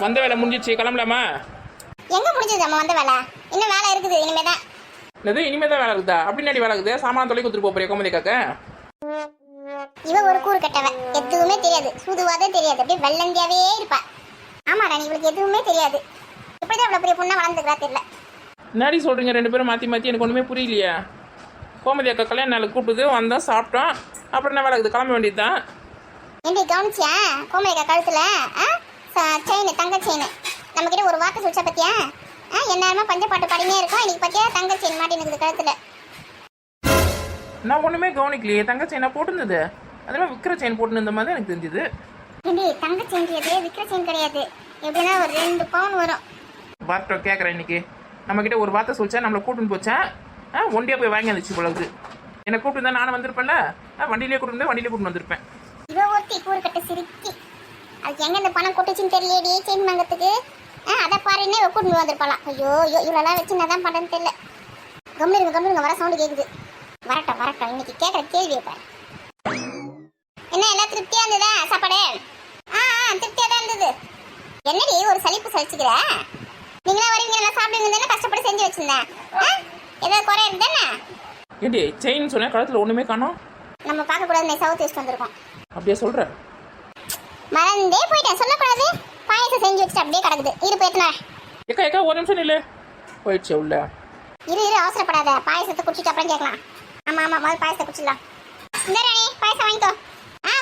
வந்த வேலை முடிஞ்சிச்சு, கிளம்பலாமா? எங்க முடிஞ்சது நம்ம வந்த வேலை? இன்னும் வேலை இருக்குது இனிமேதான். என்னது இனிமே தான் வேலை இருக்குதா? அப்படின்னாடி வேலை இருக்குது? சாமான தொலை கொடுத்துட்டு போறியா கோமதி காக்க? இவ ஒரு கூறு கட்டவ, எதுவுமே தெரியாது, சூதுவாதே தெரியாது, அப்படியே வெள்ளந்தியாவே இருப்பா. ஆமாடா, இவளுக்கு எதுவுமே தெரியாது. இப்படிதான் இவ்வளவு பெரிய பொண்ணா வளர்ந்துக்கிறா தெரியல. என்னடி சொல்றீங்க ரெண்டு பேரும் மாற்றி மாற்றி? எனக்கு ஒன்றுமே புரியலையா? கோமதி அக்கா கல்யாண நாள் கூப்பிடுது, வந்தோம் சாப்பிட்டோம், அப்புறம் என்ன வேலை இருக்குது? கிளம்ப வேண்டியது தான். ஏண்டி கவனிச்சியா கோமதிக்கா கழுத்துல செயின், தங்க செயின் நம்ம கிட்ட ஒரு வார்த்தை சொல்லிச்சா பத்தியா? எந்நேரமா பஞ்சப்பாட்டு பாடினே இருக்கும். இன்னைக்கு பத்தியா தங்க செயின் மாட்டி இருக்குது கழுத்துல. நான் ஒன்றுமே கவனிக்கலையே. தங்க செயினா போட்டுருந்தது, அதெல்லாம் விற்கிற செயின் போட்டுருந்த மாதிரி எனக்கு தெரிஞ்சுது. ஏண்டி தங்க செயின் கிடையாது, விற்கிற செயின் கிடையாது. எப்படின்னா ஒரு 2 பவுன் வரும். வார்த்தை கேட்குறேன். இன்னைக்கு நம்ம கிட்ட ஒரு வார்த்தை சொல்லிச்சா, நம்மளை கூட்டுன்னு போச்சா? ஒண்டியா போய் வாங்கி வந்துச்சு போல இருக்குது. என்னை கூப்பிட்டு நானும் வந்திருப்பேன்ல, வண்டியிலே கூட்டு வண்டியிலே கூட்டு வந்திருப்பேன். இவ ஒருத்தி கூறு கட்ட சிரிக்கி, அதுக்கு எங்க இந்த பணம் கொட்டுச்சுன்னு தெரியலையே செயின் வாங்கறதுக்கு. அதை பாருன்னே இவ கூட்டு வந்திருப்பாளாம். ஐயோ ஐயோ, இவ்வளோலாம் வச்சு என்ன தான் பண்ணுறதுன்னு தெரியல. கம்மிடுங்க வர சவுண்டு கேட்குது. வரட்டும் இன்னைக்கு கேட்குற கேள்வியை பாரு. என்ன எல்லாம் திருப்தியா இருந்ததா சாப்பாடு? திருப்தியா தான் இருந்தது. என்னடி ஒரு சலிப்பு சலிச்சுக்கிற? நீங்களா வரீங்க, நல்லா சாப்பிடுங்க தானே கஷ்டப்பட்டு செஞ்சு வச்சிருந்தேன். ஏதாவது குறை இருந்தானே? ஏண்டி செயின் சொன்ன கழுத்துல ஒன்றுமே காணோம். நம்ம பார்க்கக்கூடாது, சவுத் வெஸ்ட் வந்திருக்கோம். அப்படியே சொல்கிறேன். மறந்தே போயிட்டேன், சொல்லக்கூடாது. பாயசம் செஞ்சு வச்சுட்டு அப்படியே கிடக்குது. இரு போயிட்டுனா. ஏக்கா ஒரு நிமிஷம் இல்லை போயிடுச்சு உள்ள. இரு அவசரப்படாத, பாயசத்தை குடிச்சிட்டு அப்புறம் கேட்கலாம். ஆமா முதல் பாயசத்தை குடிச்சிடலாம். இந்த ராணி பாயசம் வாங்கிக்கோ.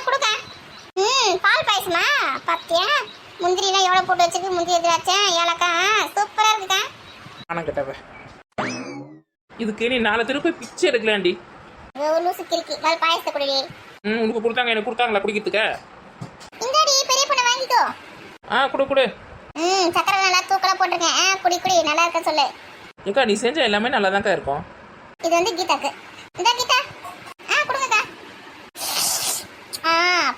கொடுக்க. பால் பாயசமா? பாத்தியா முந்திரிலாம் எவ்வளோ போட்டு வச்சிருக்கு. முந்திரி எதிராச்சேன், ஏலக்காய் சூப்பரா இருக்குக்கா. ஆனால் கேட்டவ இதுக்கு நீ 4 திருப்பி பிச்சை எடுக்கலாண்டி. லூசு கிறுக்கி, முதல் பாயசத்தை குடி. உனக்கு கொடுத்தாங்க, எனக்கு கொடுத்தாங்களா குடிக்கிறதுக்கு? இந்தாடி பெரிய பொண்ணை வாங்கிக்கோ. கொடு. சக்கரை நல்லா தூக்கலா போட்டிருக்கேன். குடி நல்லா இருக்க சொல்லு. ஏக்கா நீ செஞ்ச எல்லாமே நல்லா தான்க்கா இருக்கும். இது வந்து கீதாக்கு. இந்த கீதா கொடுங்கக்கா.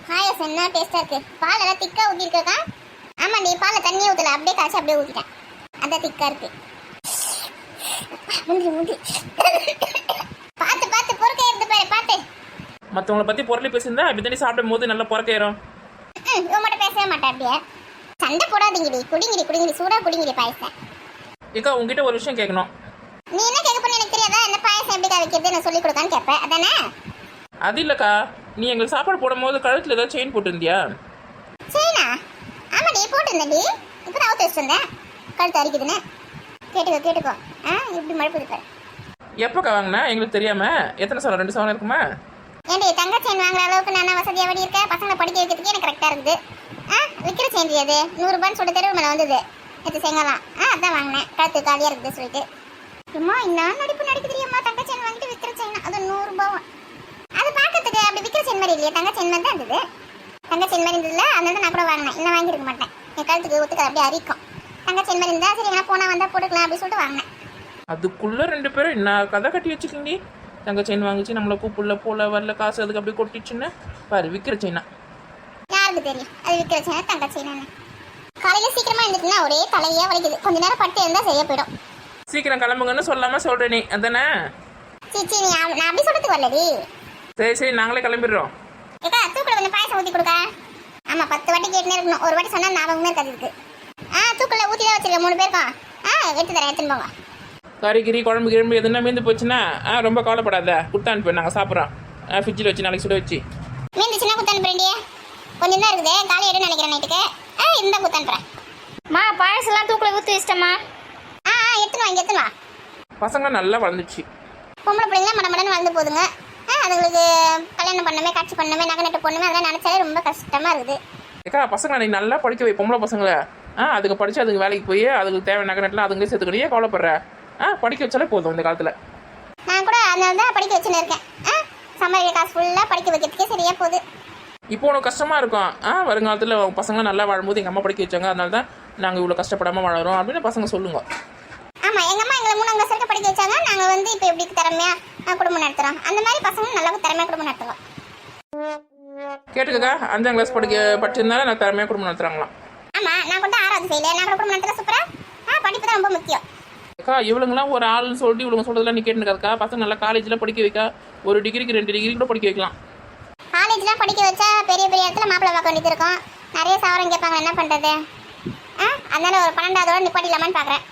பாயசம் என்ன டேஸ்டா இருக்கு. பால் எல்லாம் திக்கா ஊத்திருக்கா? ஆமா, நீ பாலை தண்ணியே ஊத்தல, அப்படியே காய்ச்சி அப்படியே ஊத்திட்டேன். அதான் திக்கா இருக்கு. முந்தி பார்த்து பொறுக்க இருந்து பாரு, பார்த்து. மற்றவங்களை பற்றி பொருளை பேசியிருந்தா இப்படி தண்ணி சாப்பிடும் போது நல்லா பொறக்கேறும். இவன் மட்டும் பேசவே மாட்டேன். அப்படியே சண்டை போடாதீங்கடி, குடிங்கடி சூடா குடிங்கடி பாயசம். ஏக்கா உங்ககிட்ட ஒரு விஷயம் கேட்கணும். நீ என்ன கேட்க பண்ணி எனக்கு தெரியாதா? இந்த பாயசம் எப்படி வைக்கிறது நான் சொல்லி கொடுக்கான்னு கேட்பேன், அதானே? அது இல்லைக்கா, நீ எங்களுக்கு சாப்பாடு போடும்போது கழுத்தில் ஏதாவது செயின் போட்டிருந்தியா? செயினா? ஆமா நீ போட்டிருந்தேன்டி. இப்போ நான் அவுத்து வச்சிருந்தேன், கழுத்து அரிக்குதுன்னு. கேட்டுக்கோ. இப்படி மழுப்புது பாரு. எப்போக்கா வாங்கினா எங்களுக்கு தெரியாம? எத்தனை சவரம்? 2 சவரம் இருக்குமா? ஏண்டி தங்க செயின் வாங்குற அளவுக்கு நான் வசதியாக வடி இருக்கேன். பசங்களை படிக்க வைக்கிறதுக்கு எனக்கு கரெக்டாக இருக்குது. விற்கிற செயின் அது 100 ரூபான்னு சொல்லிட்டு தெருவு மேலே வந்தது. எடுத்து செங்கலாம். அதான் வாங்கினேன். கழுத்து காலியாக இருக்குது சொல்லிட்டு. அம்மா இன்னும் நடிப்பு நடிக்க தெரியுமா? தங்க செயின் வாங்கிட்டு விற்கிற செயின் அது 100 ரூபாவும். அது பார்க்கறதுக்கு அப்படி விற்கிற செயின் மாதிரி இல்லையா, தங்க செயின் மாதிரி தான் இருந்தது. தங்க செயின் மாதிரி இருந்ததுல, அதனால நான் கூட வாங்கினேன். இன்னும் வாங்கியிருக்க மாட்டேன். என் கழுத்துக்கு ஒத்துக்க அப்படியே அரிக்கும். தங்க செயின் மாதிரி இருந்தா சரி, எங்கன்னா போனால் வந்தால் போட்டுக்கலாம் அப்படின்னு சொல்லிட்டு வாங்கினேன். அதுக்குள்ள 2 பேரும் என்ன கதை கட்டி வச்சுக்கிண்டி? தங்க செயின் வாங்கிச்சு, நம்மளை கூப்பிடல போல வரல, காசு அதுக்கு அப்படியே கொட்டிச்சுன்னு பாரு. விற்கிற செயினா? யாருக்கு தெரியும் அது விற்கிற செயின் தங்க செயின்? காலையில் சீக்கிரமா இருந்துட்டுனா ஒரே தலையே வலிக்குது. கொஞ்ச நேரம் பட்டு இருந்தா சரியா போயிடும். சீக்கிரம் கிளம்புங்கன்னு சொல்லாம சொல்றேன் நீ, அதானே? சீச்சி, நான் அப்படி சொல்றதுக்கு வரலடி. சரி நாங்களே கிளம்பிடுறோம். ஏக்கா தூக்குல கொஞ்சம் பாயசம் ஊற்றி கொடுக்க. ஆமா 10 வாட்டி கேட்டுனே இருக்கணும். ஒரு வாட்டி சொன்னா ஞாபகமே இருக்காது இதுக்கு. தூக்குல ஊற்றி தான் வச்சிருக்கேன் 3 பேருக்கும். எடுத்துன்னு போங்க. கறி குழம்பு கிழம்பு எதுனா மீந்து போச்சுன்னா ரொம்ப கவலைப்படாத, கொடுத்து அனுப்பி நாங்கள் சாப்பிட்றோம். ஃப்ரிட்ஜில் வச்சு நாளைக்கு சுட வச்சு. மீந்துச்சுன்னா கொடுத்து அனுப்புறேன்டியே. கொஞ்சம் தான் இருக்குது, காலை எடுன்னு நினைக்கிறேன் நைட்டுக்கு. இருந்தால் கொடுத்து அனுப்புறேன். பாயசம்லாம் தூக்குல ஊற்றி வச்சிட்டம்மா. எடுத்துன்னு வா. பசங்க நல்லா வளர்ந்துச்சு. பொம்பளை பிள்ளைங்களாம் மடமடன்னு வளர்ந்து போதுங்க. அதுங்களுக்கு கல்யாணம் பண்ணமே, காட்சி பண்ணமே, நகை நட்டு பொண்ணுமே, அதெல்லாம் நினச்சாலே ரொம்ப கஷ்டமா இருக்குது. ஏக்கா பசங்களை நீ நல்லா படிக்க வை. பொம்பளை பசங்களை அதுக்கு படித்து அதுக்கு வேலைக்கு போய் அதுக்கு தேவை நகை நட்டுலாம் அதுங்களே சேர்த்துக்கணும். கவலைப்படுற? படிக்க வச்சாலே போதும் இந்த காலத்தில். நான் கூட அதனால தான் படிக்க வச்சுன்னு இருக்கேன். சம்பாதிக்கிற காசு ஃபுல்லாக படிக்க வைக்கிறதுக்கே சரியா போகுது. இப்போ உனக்கு கஷ்டமாக இருக்கும். வருங்காலத்தில் பசங்களாம் நல்லா வாழும்போது எங்கள் அம்மா படிக்க வச்சாங்க, அதனால தான் நாங்கள் இவ்வளோ கஷ்டப்படாமல் வாழறோம் அப்படின்னு பசங்க சொல்லுங்க. ஆமாம், எங்கள் அம்மா எங்களை 3ஆம் கிளாஸ் வரைக்கும் படிக்க வச்சாங்க. நாங்கள் வந்து இப்போ எப்படி திறமையாக குடும்பம் நடத்துகிறோம், அந்த மாதிரி பசங்க நல்லா திறமையாக குடும்பம் நடத்துவோம். கேட்டுக்கா 5ஆம் கிளாஸ் படிச்சிருந்தாலும் நான் திறமையாக குடும்பம் நடத்துகிறாங்களாம். ஆமாம், நான் கூட 6வது ஃபெயிலு. நான் கூட குடும்பம் நடத்துகிற சூப்பராக. படிப்பு தான் ரொம்ப முக்கியம். அக்கா இவளுங்களாம் ஒரு ஆள்னு சொல்லிட்டு இவங்க சொல்றதெல்லாம் நீ கேட்டுருக்காக்கா. பசங்க நல்லா காலேஜில் படிக்க வைக்க, ஒரு டிகிரிக்கு 2 டிகிரி கூட படிக்க வைக்கலாம். காலேஜ்லாம் படிக்க வச்சா பெரிய பெரிய இடத்துல மாப்பிள்ளை பார்க்க வேண்டியது இருக்கும். நிறைய சவரம் கேட்பாங்க, என்ன பண்ணுறது? அதனால ஒரு 12வதோட நிப்பாட்டிடலாமான்னு பார்க்குறேன்.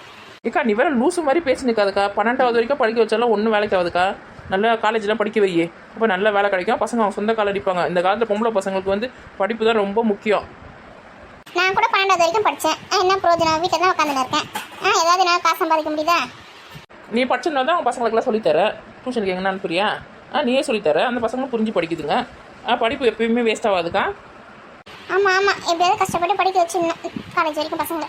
ஏக்கா நீ வேற லூசு மாதிரி பேசி நிற்காதுக்கா. 12வது வரைக்கும் படிக்க வச்சாலும் ஒன்றும் வேலைக்கு ஆகுதுக்கா. நல்லா காலேஜெலாம் படிக்க வையே, அப்போ நல்ல வேலை கிடைக்கும். பசங்க அவங்க சொந்த கால் அடிப்பாங்க. இந்த காலத்தில் பொம்பளை பசங்களுக்கு வந்து படிப்பு தான் ரொம்ப முக்கியம். நான் கூட 12வது வரைக்கும் படித்தேன். என்ன பிரயோஜனம், வீட்டில் தான் உட்காந்துன்னு இருக்கேன். ஏதாவது நான் காசு சம்பாதிக்க முடியுதா? நீ படிச்சுன்னா தான் அவங்க பசங்களுக்குலாம் சொல்லித்தர. டியூஷனுக்கு எங்கன்னா அனுப்புறியா? நீயே சொல்லித்தர, அந்த பசங்களும் புரிஞ்சு படிக்குதுங்க. படிப்பு எப்பயுமே வேஸ்ட் ஆகாதுக்கா. ஆமாம் எப்படியாவது கஷ்டப்பட்டு படிக்க வச்சுருந்தேன் காலேஜ் வரைக்கும் பசங்களை.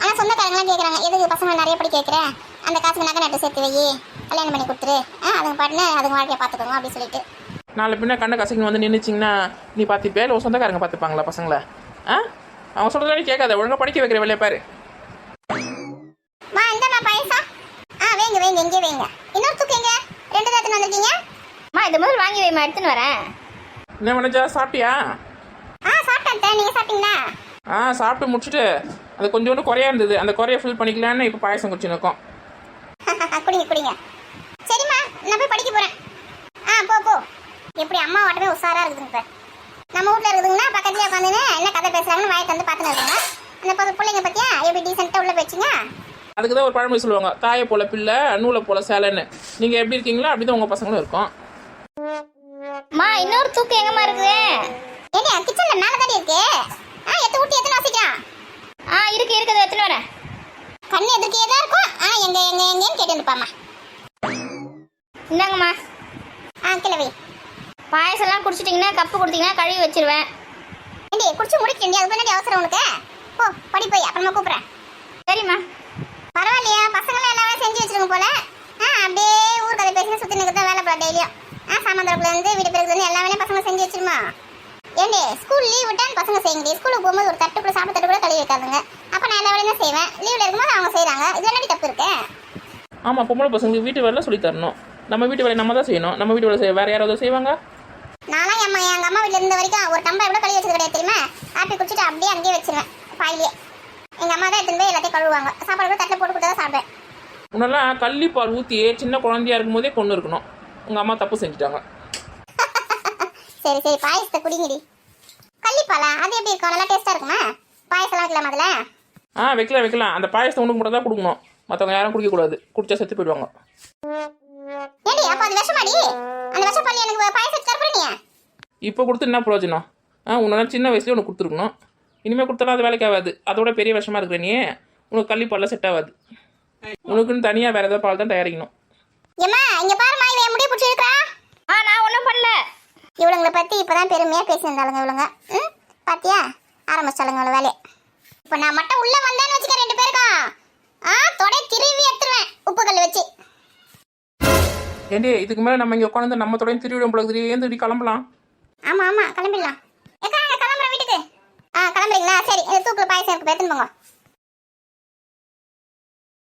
ஆனால் சொந்தக்காரங்களாம் கேட்குறாங்க, எதுக்கு பசங்களை நிறைய படிக்க வைக்கிறேன், அந்த காசுக்கு நகை நட்டு சேர்த்து வை, கல்யாணம் பண்ணி கொடுத்துரு, அதுங்க பாட்டுன்னு அதுங்க வாழ்க்கையை பார்த்துக்கோங்க அப்படின்னு சொல்லிட்டு. நாளை பின்ன கண்ணை கசைக்கு வந்து நின்றுச்சிங்கன்னா நீ பார்த்துப்பே இல்லை சொந்தக்காரங்க பார்த்துப்பாங்களா பசங்களை? அவங்க சொல்கிறதானே கேட்காத, ஒழுங்காக படிக்க வைக்கிற வேலையை பாரு. இந்தம்மா பாயசம். வைங்க இங்கே வைங்க. இன்னொரு தூக்கு எங்க 2 தான் எடுத்துன்னு வந்திருக்கீங்க. இது முதல் வாங்கி வைமா, எடுத்துன்னு வரேன். என்ன மனஜா, சாப்பிட்டியா? சாப்பிட்டேன். நீங்கள் சாப்பிட்டீங்களா? சாப்பிட்டு முடிச்சுட்டு அது கொஞ்சோண்டு குறையா இருந்தது, அந்த குறைய ஃபில் பண்ணிக்கலான்னு இப்போ பாயசம் குடிச்சு நிற்கும். குடிங்க. சரிம்மா, நான் போய் படிக்க போகிறேன். போ. எப்படி அம்மா வாட்டமே உஷாராக இருக்குதுங்க. இப்போ நம்ம வீட்டில் இருக்குதுங்கன்னா பக்கத்துலேயே உட்காந்துன்னு என்ன கதை பேசுகிறாங்கன்னு வாயை தந்து பார்த்துன்னு இருக்காங்க. அந்த பிள்ளைங்க பற்றியா எப்படி டீசெண்டாக உள்ள போயிடுச்சிங்க. அதுக்கு தான் ஒரு பழமொழி சொல்லுவாங்க, தாயை போல பிள்ளை நூலை போல சேலைன்னு. நீங்கள் எப்படி இருக்கீங்களோ அப்படி தான் உங்கள் பசங்களும் இருக்கும். இன்னொரு தூக்கு எங்கம்மா இருக்குது? ஏடி கிச்சன்ல மேல தாடி இருக்கு. எத்து ஊட்டி எத்தனை வசிக்கலாம்? இருக்குது எத்தனை வரேன். கண்ணு எதுக்கே தான் இருக்கும். எங்கன்னு கேட்டு பாமா. இந்தாங்கம்மா. கிளவி பாயசம்லாம் குடிச்சிட்டிங்கன்னா கப்பு கொடுத்தீங்கன்னா கழுவி வச்சிருவேன். ஏண்டி குடிச்சு முடிக்கண்டி, அதுக்கு என்ன அவசரம் உனக்கு? போ படி போய் அப்புறமா கூப்பிட்றேன். சரிம்மா. பரவாயில்லையா, பசங்களாம் எல்லா வேலையும் செஞ்சு வச்சிருங்க போல. அப்படியே ஊர் கதை பேசி சுற்றி தான் வேலை போல டெய்லியும். சாமந்தரப்புலேருந்து வீடு பிறகுலேருந்து எல்லா வேலையும் பசங்க செஞ்சு வச்சிருமா. ஏண்டி ஸ்கூல் லீவ் விட்டான்னு பசங்க செய்யுங்க. ஸ்கூலுக்கு போகும்போது ஒரு தட்டு சாப்பிட்ட தட்டு கூட கழுவி வைக்காதுங்க. அப்போ நான் எல்லா வேலையும் செய்வேன். லீவில் இருக்கும்போது அவங்க செய்கிறாங்க. இது என்னடி தப்பு இருக்கு? ஆமாம், பொம்பளை பசங்களுக்கு வீட்டு வேலை சொல்லி தரணும். நம்ம வீட்டு வேலை நம்ம தான் செய்யணும். நம்ம வீட்டு வேலை வேறு யாராவது செய்வாங்க? நானும் எங்கள் அம்மா வீட்டில் இருந்த வரைக்கும் ஒரு டம்ளர் கூட கழுவி வச்சது கிடையாது தெரியுமா. ஆப்பி குடிச்சிட்டு அப்படியே அங்கேயே வச்சிருவேன் பாயிலே. எங்கள் அம்மா தான் எடுத்துன்னு போய் எல்லாத்தையும் கழுவுவாங்க. சாப்பாடு கூட தட்டில் போட்டு கொடுத்தா தான் சாப்பிடுவேன். முன்னெல்லாம் கள்ளிப்பால் ஊற்றியே சின்ன குழந்தையா இருக்கும் போதே கொண்டு இருக்கணும். உங்கள் அம்மா தப்பு செஞ்சுட்டாங்க. சரி பாயசத்தை குடிங்கடி. கள்ளிப்பாலா? அது எப்படி இருக்கும்? நல்லா டேஸ்ட்டாக இருக்குமா? பாயசம்லாம் வைக்கலாம் அதில்? வைக்கலாம். அந்த பாயசத்தை உனக்கு மட்டும் தான் கொடுக்கணும். மற்றவங்க யாரும் குடிக்கக்கூடாது. குடிச்சா செத்து போயிடுவாங்க. ஏடி அப்போ அது விஷமாடி? அந்த விஷப்பாலி எனக்கு பாயசத்தை தரப்போறீங்க? இப்போ கொடுத்து என்ன பிரயோஜனம்? உன்னால சின்ன வயசுலேயே உனக்கு கொடுத்துருக்கணும். இனிமேல் கொடுத்தாலும் அது வேலைக்கு ஆகாது. அதோட பெரிய விஷமா இருக்கிற நீ உனக்கு கள்ளிப்பால்லாம் செட் ஆகாது. உனக்குன்னு தனியாக வேறு ஏதாவது பால் தான் தயாரிக்கணும். ஏம்மா இங்கே பாருமா, இவன் முடிய பிடிச்சிருக்கா? நான் ஒன்றும் பண்ணல. இவளுங்களை பற்றி இப்போ தான் பெருமையாக பேசியிருந்தாளுங்க இவளுங்க. பாத்தியா ஆரம்பிச்சாளுங்க இவ்வளோ வேலையை. இப்போ நான் மட்டும் உள்ளே வந்தேன்னு வச்சுக்க 2 பேருக்கும் தொடை திருவி எடுத்துருவேன் உப்பு கல் வச்சு. ஏண்டி இதுக்கு மேலே நம்ம இங்கே உட்காந்து நம்ம தொடங்கி திருவிழா போல ஏன் கிளம்பலாம்? ஆமாம் கிளம்பிடலாம். கிளம்புறேன் வீட்டுக்கு. கிளம்புறீங்களா? சரி இந்த தூக்கில் பாயசம் இருக்கு, எடுத்துன்னு போங்க.